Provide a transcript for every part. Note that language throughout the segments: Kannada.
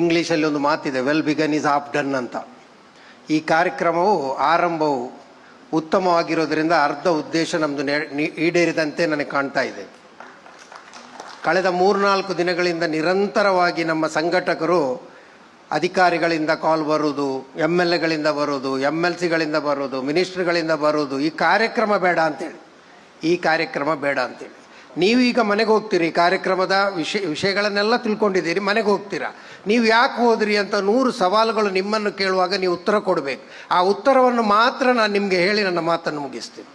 ಇಂಗ್ಲೀಷಲ್ಲಿ ಒಂದು ಮಾತಿದೆ, well begun is half done ಅಂತ. ಈ ಕಾರ್ಯಕ್ರಮವು ಆರಂಭವು ಉತ್ತಮವಾಗಿರೋದ್ರಿಂದ ಅರ್ಧ ಉದ್ದೇಶ ನಮ್ಮದು ಈಡೇರಿದಂತೆ ನನಗೆ ಕಾಣ್ತಾ ಇದೆ. ಕಳೆದ 3-4 ದಿನಗಳಿಂದ ನಿರಂತರವಾಗಿ ನಮ್ಮ ಸಂಘಟಕರು ಅಧಿಕಾರಿಗಳಿಂದ ಕಾಲ್ ಬರೋದು, MLAಗಳಿಂದ ಬರೋದು, MLCಗಳಿಂದ ಬರೋದು, ಮಿನಿಸ್ಟ್ರುಗಳಿಂದ ಬರೋದು, ಈ ಕಾರ್ಯಕ್ರಮ ಬೇಡ ಅಂತೇಳಿ, ಈ ಕಾರ್ಯಕ್ರಮ ಬೇಡ ಅಂತೇಳಿ. ನೀವು ಈಗ ಮನೆಗೆ ಹೋಗ್ತೀರಿ, ಕಾರ್ಯಕ್ರಮದ ವಿಷಯಗಳನ್ನೆಲ್ಲ ತಿಳ್ಕೊಂಡಿದ್ದೀರಿ, ಮನೆಗೆ ಹೋಗ್ತೀರಾ. ನೀವು ಯಾಕೆ ಹೋದ್ರಿ ಅಂತ 100 ಸವಾಲುಗಳು ನಿಮ್ಮನ್ನು ಕೇಳುವಾಗ ನೀವು ಉತ್ತರ ಕೊಡಬೇಕು. ಆ ಉತ್ತರವನ್ನು ಮಾತ್ರ ನಾನು ನಿಮಗೆ ಹೇಳಿ ನನ್ನ ಮಾತನ್ನು ಮುಗಿಸ್ತೀನಿ.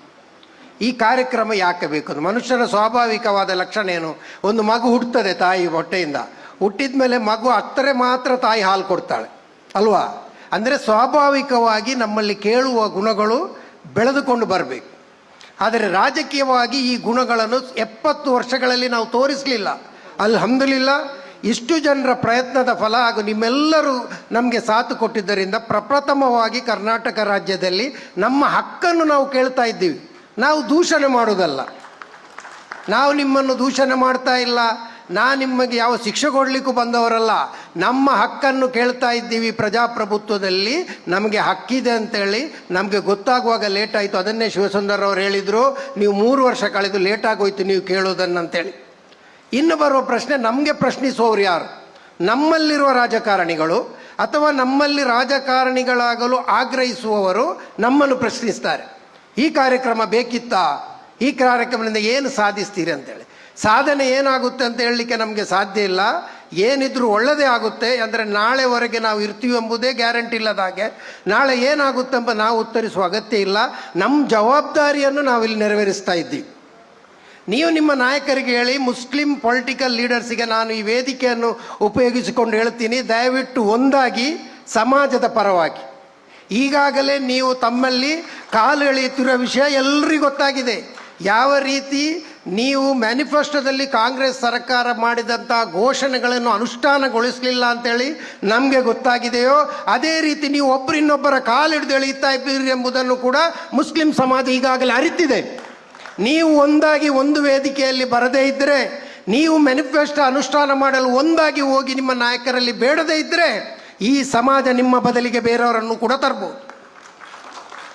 ಈ ಕಾರ್ಯಕ್ರಮ ಯಾಕೆ ಬೇಕು? ಮನುಷ್ಯನ ಸ್ವಾಭಾವಿಕವಾದ ಲಕ್ಷಣ ಏನು? ಒಂದು ಮಗು ಹುಟ್ಟುತ್ತದೆ ತಾಯಿ ಹೊಟ್ಟೆಯಿಂದ, ಹುಟ್ಟಿದ ಮೇಲೆ ಮಗು ಅತ್ತರೆ ಮಾತ್ರ ತಾಯಿ ಹಾಲು ಕೊಡ್ತಾಳೆ ಅಲ್ವಾ? ಅಂದರೆ ಸ್ವಾಭಾವಿಕವಾಗಿ ನಮ್ಮಲ್ಲಿ ಕೇಳುವ ಗುಣಗಳು ಬೆಳೆದುಕೊಂಡು ಬರಬೇಕು. ಆದರೆ ರಾಜಕೀಯವಾಗಿ ಈ ಗುಣಗಳನ್ನು 70 ವರ್ಷಗಳಲ್ಲಿ ನಾವು ತೋರಿಸಲಿಲ್ಲ. ಅಲ್ಹಮ್ದುಲಿಲ್ಲಾ, ಇಷ್ಟು ಜನರ ಪ್ರಯತ್ನದ ಫಲ ಹಾಗೂ ನಿಮ್ಮೆಲ್ಲರೂ ನಮಗೆ ಸಾಥು ಕೊಟ್ಟಿದ್ದರಿಂದ ಪ್ರಪ್ರಥಮವಾಗಿ ಕರ್ನಾಟಕ ರಾಜ್ಯದಲ್ಲಿ ನಮ್ಮ ಹಕ್ಕನ್ನು ನಾವು ಕೇಳ್ತಾ ಇದ್ದೀವಿ. ನಾವು ದೂಷಣೆ ಮಾಡೋದಲ್ಲ, ನಾವು ನಿಮ್ಮನ್ನು ದೂಷಣೆ ಮಾಡ್ತಾ ಇಲ್ಲ, ನಿಮಗೆ ಯಾವ ಶಿಕ್ಷೆ ಕೊಡಲಿಕ್ಕೂ ಬಂದವರಲ್ಲ. ನಮ್ಮ ಹಕ್ಕನ್ನು ಕೇಳ್ತಾ ಇದ್ದೀವಿ. ಪ್ರಜಾಪ್ರಭುತ್ವದಲ್ಲಿ ನಮಗೆ ಹಕ್ಕಿದೆ ಅಂತೇಳಿ ನಮಗೆ ಗೊತ್ತಾಗುವಾಗ ಲೇಟ್ ಆಯಿತು. ಅದನ್ನೇ ಶಿವಸುಂದರ್ ಅವರು ಹೇಳಿದರು, ನೀವು 3 ವರ್ಷ ಕಳೆದು ಲೇಟ್ ಆಗೋಯ್ತು ನೀವು ಕೇಳೋದನ್ನಂತೇಳಿ. ಇನ್ನು ಬರುವ ಪ್ರಶ್ನೆ, ನಮಗೆ ಪ್ರಶ್ನಿಸುವವರು ಯಾರು? ನಮ್ಮಲ್ಲಿರುವ ರಾಜಕಾರಣಿಗಳು ಅಥವಾ ನಮ್ಮಲ್ಲಿ ರಾಜಕಾರಣಿಗಳಾಗಲು ಆಗ್ರಹಿಸುವವರು ನಮ್ಮನ್ನು ಪ್ರಶ್ನಿಸ್ತಾರೆ. ಈ ಕಾರ್ಯಕ್ರಮ ಬೇಕಿತ್ತಾ? ಈ ಕಾರ್ಯಕ್ರಮದಿಂದ ಏನು ಸಾಧಿಸ್ತೀರಿ ಅಂತೇಳಿ. ಸಾಧನೆ ಏನಾಗುತ್ತೆ ಅಂತ ಹೇಳಲಿಕ್ಕೆ ನಮಗೆ ಸಾಧ್ಯ ಇಲ್ಲ. ಏನಿದ್ರೂ ಒಳ್ಳೆಯದೇ ಆಗುತ್ತೆ. ಅಂದರೆ ನಾಳೆವರೆಗೆ ನಾವು ಇರ್ತೀವಿ ಎಂಬುದೇ ಗ್ಯಾರಂಟಿ ಇಲ್ಲದ ಹಾಗೆ ನಾಳೆ ಏನಾಗುತ್ತೆ ಎಂಬ ನಾವು ಉತ್ತರಿಸುವ ಅಗತ್ಯ ಇಲ್ಲ. ನಮ್ಮ ಜವಾಬ್ದಾರಿಯನ್ನು ನಾವಿಲ್ಲಿ ನೆರವೇರಿಸ್ತಾ ಇದ್ದೀವಿ. ನೀವು ನಿಮ್ಮ ನಾಯಕರಿಗೆ ಹೇಳಿ, ಮುಸ್ಲಿಂ ಪೊಲಿಟಿಕಲ್ ಲೀಡರ್ಸಿಗೆ ನಾನು ಈ ವೇದಿಕೆಯನ್ನು ಉಪಯೋಗಿಸಿಕೊಂಡು ಹೇಳ್ತೀನಿ, ದಯವಿಟ್ಟು ಒಂದಾಗಿ ಸಮಾಜದ ಪರವಾಗಿ. ಈಗಾಗಲೇ ನೀವು ತಮ್ಮಲ್ಲಿ ಕಾಲು ಎಳೆಯುತ್ತಿರುವ ವಿಷಯ ಎಲ್ಲರಿಗೂ ಗೊತ್ತಾಗಿದೆ. ಯಾವ ರೀತಿ ನೀವು ಮ್ಯಾನಿಫೆಸ್ಟೋದಲ್ಲಿ ಕಾಂಗ್ರೆಸ್ ಸರ್ಕಾರ ಮಾಡಿದಂಥ ಘೋಷಣೆಗಳನ್ನು ಅನುಷ್ಠಾನಗೊಳಿಸಲಿಲ್ಲ ಅಂತೇಳಿ ನಮಗೆ ಗೊತ್ತಾಗಿದೆಯೋ, ಅದೇ ರೀತಿ ನೀವು ಒಬ್ಬರಿನ್ನೊಬ್ಬರ ಕಾಲು ಹಿಡಿದು ಎಳೆಯುತ್ತಾ ಇದ್ದೀರಿ ಎಂಬುದನ್ನು ಕೂಡ ಮುಸ್ಲಿಂ ಸಮಾಜ ಈಗಾಗಲೇ ಅರಿತಿದೆ. ನೀವು ಒಂದಾಗಿ ಒಂದು ವೇದಿಕೆಯಲ್ಲಿ ಬರದೇ ಇದ್ದರೆ, ನೀವು ಮ್ಯಾನಿಫೆಸ್ಟೋ ಅನುಷ್ಠಾನ ಮಾಡಲು ಒಂದಾಗಿ ಹೋಗಿ ನಿಮ್ಮ ನಾಯಕರಲ್ಲಿ ಬೇಡದೇ ಇದ್ದರೆ, ಈ ಸಮಾಜ ನಿಮ್ಮ ಬದಲಿಗೆ ಬೇರೆಯವರನ್ನು ಕೂಡ ತರ್ಬೋದು.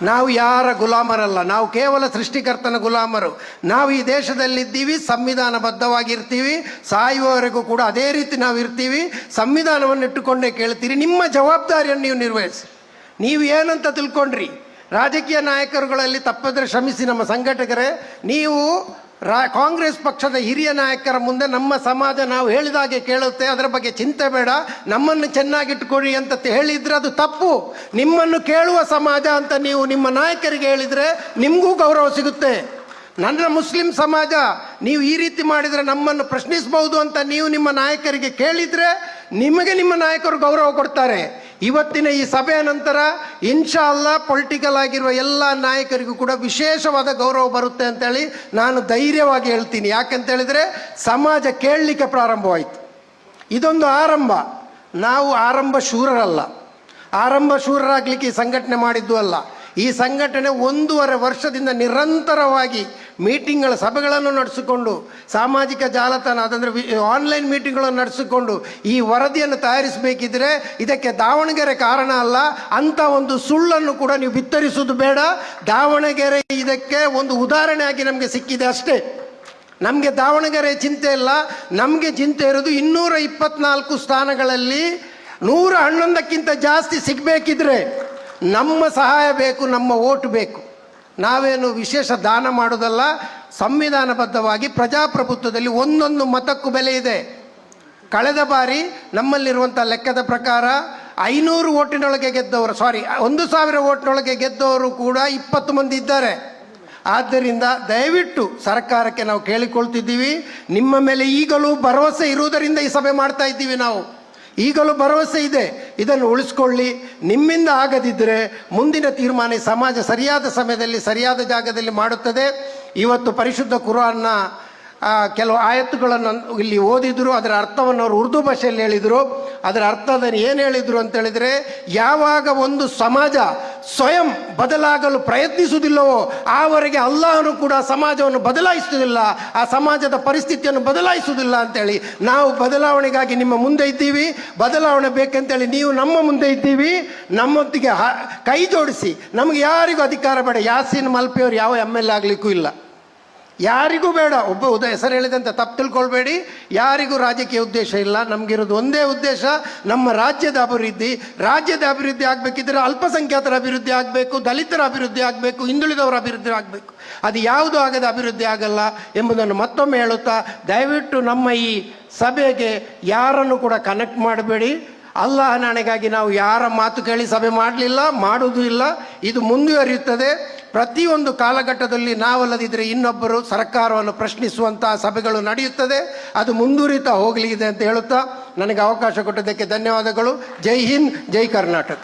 ನಾವು ಯಾರ ಗುಲಾಮರಲ್ಲ, ನಾವು ಕೇವಲ ಸೃಷ್ಟಿಕರ್ತನ ಗುಲಾಮರು. ನಾವು ಈ ದೇಶದಲ್ಲಿದ್ದೀವಿ, ಸಂವಿಧಾನಬದ್ಧವಾಗಿರ್ತೀವಿ, ಸಾಯುವವರೆಗೂ ಕೂಡ ಅದೇ ರೀತಿ ನಾವು ಇರ್ತೀವಿ. ಸಂವಿಧಾನವನ್ನು ಇಟ್ಟುಕೊಂಡೇ ಕೇಳ್ತೀರಿ. ನಿಮ್ಮ ಜವಾಬ್ದಾರಿಯನ್ನು ನೀವು ನಿರ್ವಹಿಸಿ. ನೀವು ಏನಂತ ತಿಳ್ಕೊಂಡ್ರಿ? ರಾಜಕೀಯ ನಾಯಕರುಗಳಲ್ಲಿ ತಪ್ಪಿದ್ರೆ ಕ್ಷಮಿಸಿ ನಮ್ಮ ಸಂಘಟಕರೇ, ನೀವು ಕಾಂಗ್ರೆಸ್ ಪಕ್ಷದ ಹಿರಿಯ ನಾಯಕರ ಮುಂದೆ ನಮ್ಮ ಸಮಾಜ ನಾವು ಹೇಳಿದಾಗೆ ಕೇಳುತ್ತೆ, ಅದರ ಬಗ್ಗೆ ಚಿಂತೆ ಬೇಡ, ನಮ್ಮನ್ನು ಚೆನ್ನಾಗಿಟ್ಟುಕೊಳ್ಳಿ ಅಂತ ಹೇಳಿದರೆ ಅದು ತಪ್ಪು. ನಿಮ್ಮನ್ನು ಕೇಳುವ ಸಮಾಜ ಅಂತ ನೀವು ನಿಮ್ಮ ನಾಯಕರಿಗೆ ಹೇಳಿದರೆ ನಿಮಗೂ ಗೌರವ ಸಿಗುತ್ತೆ. ನನ್ನ ಮುಸ್ಲಿಂ ಸಮಾಜ ನೀವು ಈ ರೀತಿ ಮಾಡಿದರೆ ನಮ್ಮನ್ನು ಪ್ರಶ್ನಿಸಬಹುದು ಅಂತ ನೀವು ನಿಮ್ಮ ನಾಯಕರಿಗೆ ಕೇಳಿದರೆ ನಿಮಗೆ ನಿಮ್ಮ ನಾಯಕರು ಗೌರವ ಕೊಡ್ತಾರೆ. ಇವತ್ತಿನ ಈ ಸಭೆಯ ನಂತರ ಇನ್ಶಾ ಅಲ್ಲಾ ಪೊಲಿಟಿಕಲ್ ಆಗಿರುವ ಎಲ್ಲ ನಾಯಕರಿಗೂ ಕೂಡ ವಿಶೇಷವಾದ ಗೌರವ ಬರುತ್ತೆ ಅಂತೇಳಿ ನಾನು ಧೈರ್ಯವಾಗಿ ಹೇಳ್ತೀನಿ. ಯಾಕಂತೇಳಿದರೆ ಸಮಾಜ ಕೇಳಲಿಕ್ಕೆ ಪ್ರಾರಂಭವಾಯಿತು. ಇದೊಂದು ಆರಂಭ. ನಾವು ಆರಂಭ ಶೂರರಲ್ಲ, ಆರಂಭ ಶೂರರಾಗಲಿಕ್ಕೆ ಈ ಸಂಘಟನೆ ಮಾಡಿದ್ದು ಅಲ್ಲ. ಈ ಸಂಘಟನೆ 1.5 ವರ್ಷದಿಂದ ನಿರಂತರವಾಗಿ ಮೀಟಿಂಗ್ಗಳ ಸಭೆಗಳನ್ನು ನಡೆಸಿಕೊಂಡು, ಸಾಮಾಜಿಕ ಜಾಲತಾಣ ಅದಂದರೆ ಆನ್ಲೈನ್ ಮೀಟಿಂಗ್ಗಳನ್ನು ನಡೆಸಿಕೊಂಡು ಈ ವರದಿಯನ್ನು ತಯಾರಿಸಬೇಕಿದ್ರೆ ಇದಕ್ಕೆ ದಾವಣಗೆರೆ ಕಾರಣ ಅಲ್ಲ ಅಂತ ಒಂದು ಸುಳ್ಳನ್ನು ಕೂಡ ನೀವು ಬಿತ್ತರಿಸುವುದು ಬೇಡ. ದಾವಣಗೆರೆ ಇದಕ್ಕೆ ಒಂದು ಉದಾಹರಣೆಯಾಗಿ ನಮಗೆ ಸಿಕ್ಕಿದೆ ಅಷ್ಟೇ. ನಮಗೆ ದಾವಣಗೆರೆ ಚಿಂತೆ ಇಲ್ಲ, ನಮಗೆ ಚಿಂತೆ ಇರೋದು 224 ಸ್ಥಾನಗಳಲ್ಲಿ 111ಕ್ಕಿಂತ ಜಾಸ್ತಿ ಸಿಗಬೇಕಿದ್ರೆ ನಮ್ಮ ಸಹಾಯ ಬೇಕು, ನಮ್ಮ ಓಟು ಬೇಕು. ನಾವೇನು ವಿಶೇಷ ದಾನ ಮಾಡೋದಲ್ಲ. ಸಂವಿಧಾನಬದ್ಧವಾಗಿ ಪ್ರಜಾಪ್ರಭುತ್ವದಲ್ಲಿ ಒಂದೊಂದು ಮತಕ್ಕೂ ಬೆಲೆ ಇದೆ. ಕಳೆದ ಬಾರಿ ನಮ್ಮಲ್ಲಿರುವಂಥ ಲೆಕ್ಕದ ಪ್ರಕಾರ 500 ಓಟಿನೊಳಗೆ ಗೆದ್ದವರು 1000 ಓಟಿನೊಳಗೆ ಗೆದ್ದವರು ಕೂಡ 20 ಮಂದಿ ಇದ್ದಾರೆ. ಆದ್ದರಿಂದ ದಯವಿಟ್ಟು ಸರ್ಕಾರಕ್ಕೆ ನಾವು ಕೇಳಿಕೊಳ್ತಿದ್ದೀವಿ, ನಿಮ್ಮ ಮೇಲೆ ಈಗಲೂ ಭರವಸೆ ಇರುವುದರಿಂದ ಈ ಸಭೆ ಮಾಡ್ತಾ ಇದ್ದೀವಿ. ನಾವು ಈಗಲೂ ಭರವಸೆ ಇದೆ, ಇದನ್ನು ಉಳಿಸ್ಕೊಳ್ಳಿ. ನಿಮ್ಮಿಂದ ಆಗದಿದ್ದರೆ ಮುಂದಿನ ತೀರ್ಮಾನ ಸಮಾಜ ಸರಿಯಾದ ಸಮಯದಲ್ಲಿ ಸರಿಯಾದ ಜಾಗದಲ್ಲಿ ಮಾಡುತ್ತದೆ. ಇವತ್ತು ಪರಿಶುದ್ಧ ಕುರಾನ್ನ ಕೆಲವು ಆಯತ್ತುಗಳನ್ನು ಇಲ್ಲಿ ಓದಿದ್ರು, ಅದರ ಅರ್ಥವನ್ನು ಅವರು ಉರ್ದು ಭಾಷೆಯಲ್ಲಿ ಹೇಳಿದರು. ಅದರ ಅರ್ಥವನ್ನು ಏನು ಹೇಳಿದರು ಅಂತೇಳಿದರೆ, ಯಾವಾಗ ಒಂದು ಸಮಾಜ ಸ್ವಯಂ ಬದಲಾಗಲು ಪ್ರಯತ್ನಿಸುವುದಿಲ್ಲವೋ ಆವರೆಗೆ ಅಲ್ಲಾಹನು ಕೂಡ ಸಮಾಜವನ್ನು ಬದಲಾಯಿಸುವುದಿಲ್ಲ, ಆ ಸಮಾಜದ ಪರಿಸ್ಥಿತಿಯನ್ನು ಬದಲಾಯಿಸುವುದಿಲ್ಲ ಅಂತೇಳಿ ನಾವು ಬದಲಾವಣೆಗಾಗಿ ನಿಮ್ಮ ಮುಂದೆ ಇದ್ದೀವಿ. ಬದಲಾವಣೆ ಬೇಕಂತೇಳಿ ನೀವು ನಮ್ಮ ಮುಂದೆ ಇದ್ದೀವಿ. ನಮ್ಮೊತ್ತಿಗೆ ಕೈ ಜೋಡಿಸಿ. ನಮಗೆ ಯಾರಿಗೂ ಅಧಿಕಾರ ಬೇಡ. ಯಾಸೀನ್ ಮಲ್ಪೆಯವರು ಯಾವ MLA ಆಗಲಿಕ್ಕೂ ಇಲ್ಲ, ಯಾರಿಗೂ ಬೇಡ. ಒಬ್ಬ ಹೆಸರು ಹೇಳಿದಂತೆ ತಪ್ಪು ತಿಳ್ಕೊಳ್ಬೇಡಿ. ಯಾರಿಗೂ ರಾಜಕೀಯ ಉದ್ದೇಶ ಇಲ್ಲ. ನಮಗಿರೋದು ಒಂದೇ ಉದ್ದೇಶ, ನಮ್ಮ ರಾಜ್ಯದ ಅಭಿವೃದ್ಧಿ. ರಾಜ್ಯದ ಅಭಿವೃದ್ಧಿ ಆಗಬೇಕಿದ್ರೆ ಅಲ್ಪಸಂಖ್ಯಾತರ ಅಭಿವೃದ್ಧಿ ಆಗಬೇಕು, ದಲಿತರ ಅಭಿವೃದ್ಧಿ ಆಗಬೇಕು, ಹಿಂದುಳಿದವರ ಅಭಿವೃದ್ಧಿ ಆಗಬೇಕು. ಅದು ಯಾವುದು ಆಗದ ಅಭಿವೃದ್ಧಿ ಆಗಲ್ಲ ಎಂಬುದನ್ನು ಮತ್ತೊಮ್ಮೆ ಹೇಳುತ್ತಾ, ದಯವಿಟ್ಟು ನಮ್ಮ ಈ ಸಭೆಗೆ ಯಾರನ್ನು ಕೂಡ ಕನೆಕ್ಟ್ ಮಾಡಬೇಡಿ. ಅಲ್ಲಾಹನಾಣೆಗಾಗಿ ನಾವು ಯಾರ ಮಾತು ಕೇಳಿ ಸಭೆ ಮಾಡಲಿಲ್ಲ, ಮಾಡುವುದೂ ಇಲ್ಲ. ಇದು ಮುಂದುವರಿಯುತ್ತದೆ. ಪ್ರತಿಯೊಂದು ಕಾಲಘಟ್ಟದಲ್ಲಿ ನಾವಲ್ಲದಿದ್ದರೆ ಇನ್ನೊಬ್ಬರು ಸರ್ಕಾರವನ್ನು ಪ್ರಶ್ನಿಸುವಂತಹ ಸಭೆಗಳು ನಡೆಯುತ್ತದೆ. ಅದು ಮುಂದುವರಿತಾ ಹೋಗಲಿದೆ ಅಂತ ಹೇಳುತ್ತಾ ನನಗೆ ಅವಕಾಶ ಕೊಟ್ಟದ್ದಕ್ಕೆ ಧನ್ಯವಾದಗಳು. ಜೈ ಹಿಂದ್, ಜೈ ಕರ್ನಾಟಕ.